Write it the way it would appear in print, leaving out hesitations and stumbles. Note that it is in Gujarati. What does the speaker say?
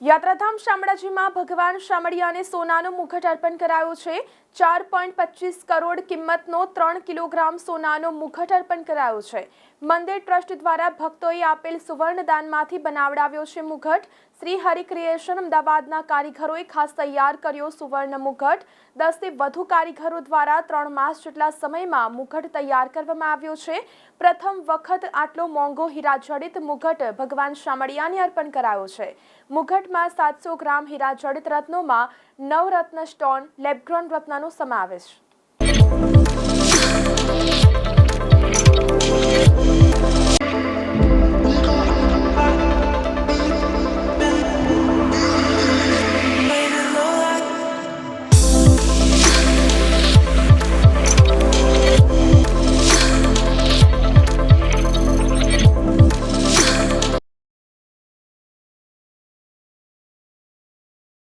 યાત્રાધામ શામળાજીમાં ભગવાન શામળિયાને સોનાનું મુગટ અર્પણ કરાયું છે। 4.25 કરોડ કિંમતનો 3 કિલોગ્રામ સોનાનો મુગટ અર્પણ કરાયો છે। મંદિર ટ્રસ્ટ દ્વારા ભક્તોએ આપેલ સુવર્ણદાનમાંથી બનાવડાવ્યો છે મુગટ। શ્રી હરિ ક્રિએશન અમદાવાદના કારીગરોએ ખાસ તૈયાર કર્યો સુવર્ણ મુગટ। 10 થી વધુ કારીગરો દ્વારા 3 માસ જેટલા સમયમાં મુગટ તૈયાર કરવામાં આવ્યો છે। પ્રથમ વખત આટલો મોંઘો હીરા જડિત મુગટ ભગવાન શામળિયાને અર્પણ કરાયો છે। મુગટમાં 700 ગ્રામ હીરા જડિત રત્નોમાં 9 રત્ન સ્ટોન લેબ ગ્રોન રત્નનો સમાવેશ।